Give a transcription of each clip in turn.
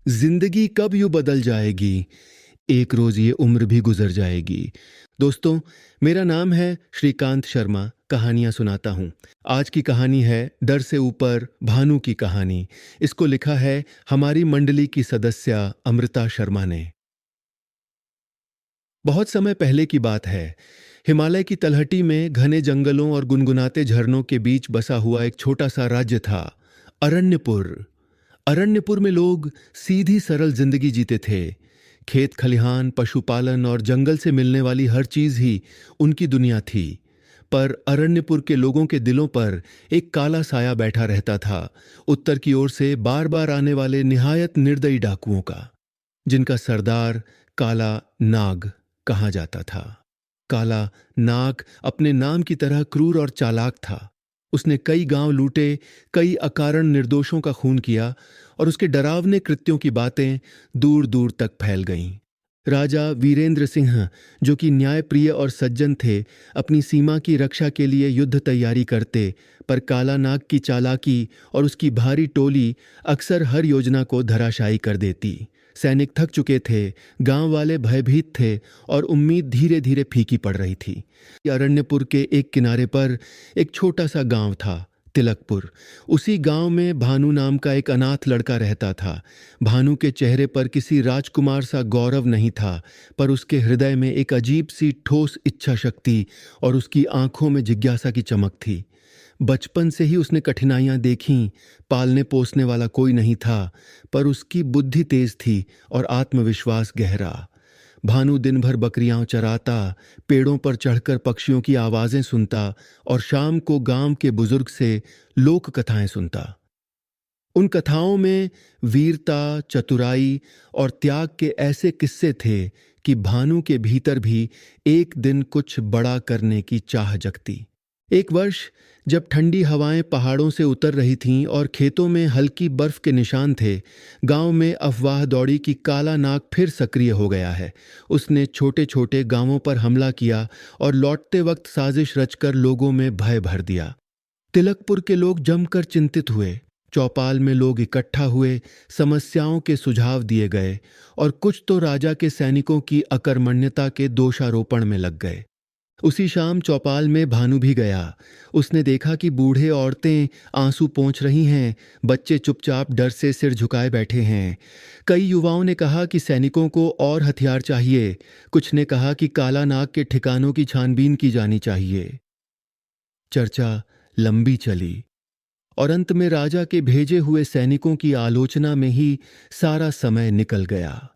जिंदगी कब यूं बदल जाएगी, एक रोज ये उम्र भी गुजर जाएगी। दोस्तों, मेरा नाम है श्रीकांत शर्मा, कहानियां सुनाता हूं। आज की कहानी है डर से ऊपर भानु की कहानी। इसको लिखा है हमारी मंडली की सदस्या अमृता शर्मा ने। बहुत समय पहले की बात है। हिमालय की तलहटी में घने जंगलों और गुनगुनाते झरनों के बीच बसा हुआ एक छोटा सा राज्य था, अरण्यपुर। अरण्यपुर में लोग सीधी सरल जिंदगी जीते थे। खेत खलिहान, पशुपालन और जंगल से मिलने वाली हर चीज ही उनकी दुनिया थी। पर अरण्यपुर के लोगों के दिलों पर एक काला साया बैठा रहता था, उत्तर की ओर से बार बार आने वाले निहायत निर्दयी डाकुओं का, जिनका सरदार काला नाग कहा जाता था। काला नाग अपने नाम की तरह क्रूर और चालाक था। उसने कई गांव लूटे, कई अकारण निर्दोषों का खून किया और उसके डरावने कृत्यों की बातें दूर दूर तक फैल गईं। राजा वीरेंद्र सिंह, जो कि न्यायप्रिय और सज्जन थे, अपनी सीमा की रक्षा के लिए युद्ध तैयारी करते, पर काला नाग की चालाकी और उसकी भारी टोली अक्सर हर योजना को धराशायी कर देती। सैनिक थक चुके थे, गांव वाले भयभीत थे और उम्मीद धीरे धीरे फीकी पड़ रही थी। अरण्यपुर के एक किनारे पर एक छोटा सा गांव था, तिलकपुर। उसी गांव में भानु नाम का एक अनाथ लड़का रहता था। भानु के चेहरे पर किसी राजकुमार सा गौरव नहीं था, पर उसके हृदय में एक अजीब सी ठोस इच्छा शक्ति और उसकी आंखों में जिज्ञासा की चमक थी। बचपन से ही उसने कठिनाइयां देखीं। पालने पोसने वाला कोई नहीं था, पर उसकी बुद्धि तेज थी और आत्मविश्वास गहरा। भानु दिन भर बकरियां चराता, पेड़ों पर चढ़कर पक्षियों की आवाजें सुनता और शाम को गांव के बुजुर्ग से लोक कथाएं सुनता। उन कथाओं में वीरता, चतुराई और त्याग के ऐसे किस्से थे कि भानु के भीतर भी एक दिन कुछ बड़ा करने की चाह जगती। एक वर्ष जब ठंडी हवाएं पहाड़ों से उतर रही थीं और खेतों में हल्की बर्फ के निशान थे, गांव में अफवाह दौड़ी कि काला नाग फिर सक्रिय हो गया है। उसने छोटे छोटे गांवों पर हमला किया और लौटते वक्त साजिश रचकर लोगों में भय भर दिया। तिलकपुर के लोग जमकर चिंतित हुए। चौपाल में लोग इकट्ठा हुए, समस्याओं के सुझाव दिए गए और कुछ तो राजा के सैनिकों की अकर्मण्यता के दोषारोपण में लग गए। उसी शाम चौपाल में भानु भी गया। उसने देखा कि बूढ़े औरतें आंसू पोंछ रही हैं, बच्चे चुपचाप डर से सिर झुकाए बैठे हैं। कई युवाओं ने कहा कि सैनिकों को और हथियार चाहिए। कुछ ने कहा कि काला नाग के ठिकानों की छानबीन की जानी चाहिए। चर्चा लंबी चली और अंत में राजा के भेजे हुए सैनिकों की आलोचना में ही सारा समय निकल गया।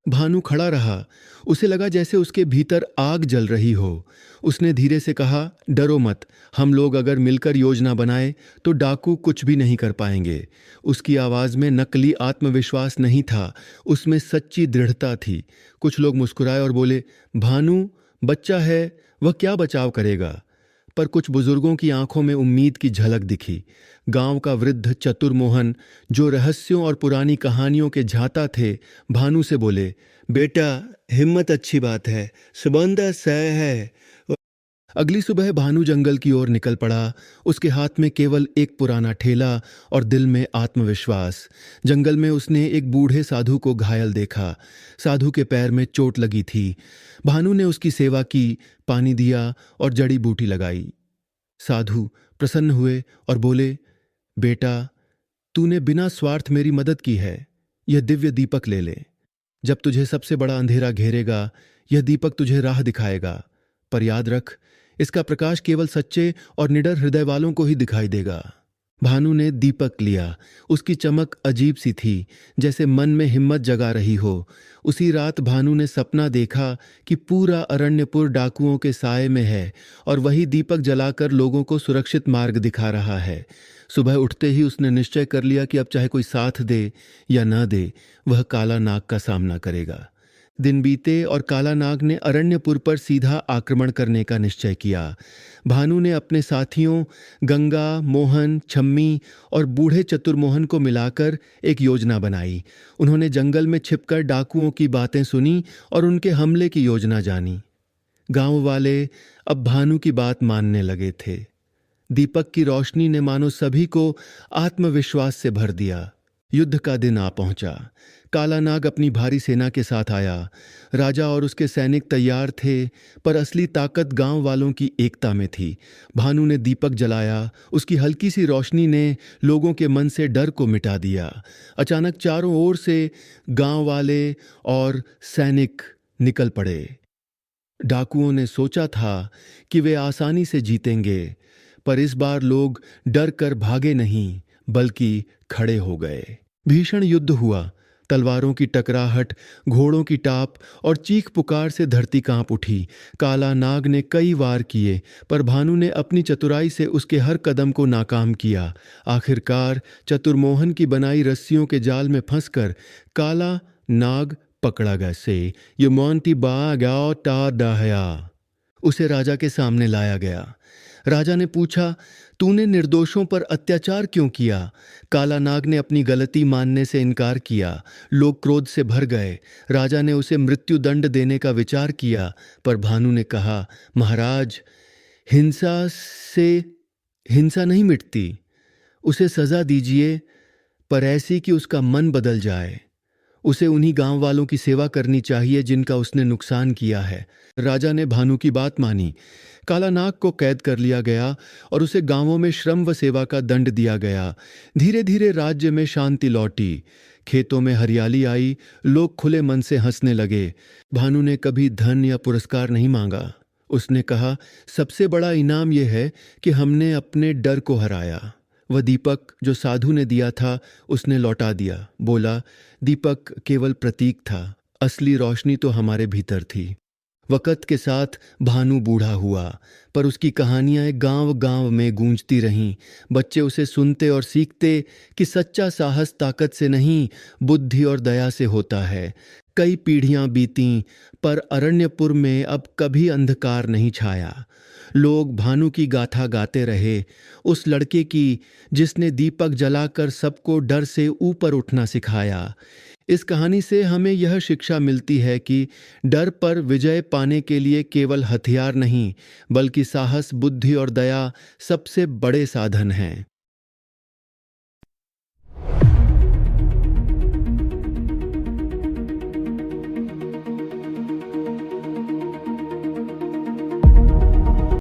भानु खड़ा रहा। उसे लगा जैसे उसके भीतर आग जल रही हो। उसने धीरे से कहा, डरो मत, हम लोग अगर मिलकर योजना बनाए तो डाकू कुछ भी नहीं कर पाएंगे। उसकी आवाज में नकली आत्मविश्वास नहीं था, उसमें सच्ची दृढ़ता थी। कुछ लोग मुस्कुराए और बोले, भानु बच्चा है, वह क्या बचाव करेगा। पर कुछ बुजुर्गों की आंखों में उम्मीद की झलक दिखी। गांव का वृद्ध चतुर मोहन, जो रहस्यों और पुरानी कहानियों के झाता थे, भानु से बोले, बेटा हिम्मत अच्छी बात है, सुबंदा सह है। अगली सुबह भानु जंगल की ओर निकल पड़ा। उसके हाथ में केवल एक पुराना ठेला और दिल में आत्मविश्वास। जंगल में उसने एक बूढ़े साधु को घायल देखा। साधु के पैर में चोट लगी थी। भानु ने उसकी सेवा की, पानी दिया और जड़ी बूटी लगाई। साधु प्रसन्न हुए और बोले, बेटा तूने बिना स्वार्थ मेरी मदद की है, यह दिव्य दीपक ले ले। जब तुझे सबसे बड़ा अंधेरा घेरेगा, यह दीपक तुझे राह दिखाएगा। पर याद रख, इसका प्रकाश केवल सच्चे और निडर हृदय वालों को ही दिखाई देगा। भानु ने दीपक लिया। उसकी चमक अजीब सी थी, जैसे मन में हिम्मत जगा रही हो। उसी रात भानु ने सपना देखा कि पूरा अरण्यपुर डाकुओं के साए में है और वही दीपक जलाकर लोगों को सुरक्षित मार्ग दिखा रहा है। सुबह उठते ही उसने निश्चय कर लिया कि अब चाहे कोई साथ दे या न दे, वह काला नाग का सामना करेगा। दिन बीते और काला नाग ने अरण्यपुर पर सीधा आक्रमण करने का निश्चय किया। भानु ने अपने साथियों गंगा, मोहन, छम्मी और बूढ़े चतुर्मोहन को मिलाकर एक योजना बनाई। उन्होंने जंगल में छिपकर डाकुओं की बातें सुनी और उनके हमले की योजना जानी। गांव वाले अब भानु की बात मानने लगे थे। दीपक की रोशनी ने मानो सभी को आत्मविश्वास से भर दिया। युद्ध का दिन आ पहुंचा। काला नाग अपनी भारी सेना के साथ आया। राजा और उसके सैनिक तैयार थे, पर असली ताकत गांव वालों की एकता में थी। भानु ने दीपक जलाया। उसकी हल्की सी रोशनी ने लोगों के मन से डर को मिटा दिया। अचानक चारों ओर से गांव वाले और सैनिक निकल पड़े। डाकुओं ने सोचा था कि वे आसानी से जीतेंगे, पर इस बार लोग डर कर भागे नहीं, बल्कि खड़े हो गए। भीषण युद्ध हुआ। तलवारों की टकराहट, घोड़ों की टाप और चीख पुकार से धरती कांप उठी। काला नाग ने कई वार किए, पर भानु ने अपनी चतुराई से उसके हर कदम को नाकाम किया। आखिरकार चतुर्मोहन की बनाई रस्सियों के जाल में फंसकर काला नाग पकड़ा गया से ये मोंटी बागा टा डाहया उसे राजा के सामने लाया गया। राजा ने पूछा, तूने निर्दोषों पर अत्याचार क्यों किया? काला नाग ने अपनी गलती मानने से इनकार किया। लोग क्रोध से भर गए। राजा ने उसे मृत्यु दंड देने का विचार किया, पर भानु ने कहा, महाराज, हिंसा से हिंसा नहीं मिटती। उसे सजा दीजिए, पर ऐसी कि उसका मन बदल जाए। उसे उन्हीं गांव वालों की सेवा करनी चाहिए जिनका उसने नुकसान किया है। राजा ने भानु की बात मानी। काला नाग को कैद कर लिया गया और उसे गांवों में श्रम व सेवा का दंड दिया गया। धीरे धीरे राज्य में शांति लौटी। खेतों में हरियाली आई। लोग खुले मन से हंसने लगे। भानु ने कभी धन या पुरस्कार नहीं मांगा। उसने कहा, सबसे बड़ा इनाम यह है कि हमने अपने डर को हराया। वह दीपक जो साधु ने दिया था उसने लौटा दिया। बोला, दीपक केवल प्रतीक था, असली रोशनी तो हमारे भीतर थी। वक़्त के साथ भानु बूढ़ा हुआ, पर उसकी कहानियां गांव गांव में गूंजती रहीं। बच्चे उसे सुनते और सीखते कि सच्चा साहस ताकत से नहीं, बुद्धि और दया से होता है। कई पीढ़ियां बीतीं, पर अरण्यपुर में अब कभी अंधकार नहीं छाया। लोग भानु की गाथा गाते रहे, उस लड़के की जिसने दीपक जलाकर सबको डर से ऊपर उठना सिखाया। इस कहानी से हमें यह शिक्षा मिलती है कि डर पर विजय पाने के लिए केवल हथियार नहीं, बल्कि साहस, बुद्धि और दया सबसे बड़े साधन हैं।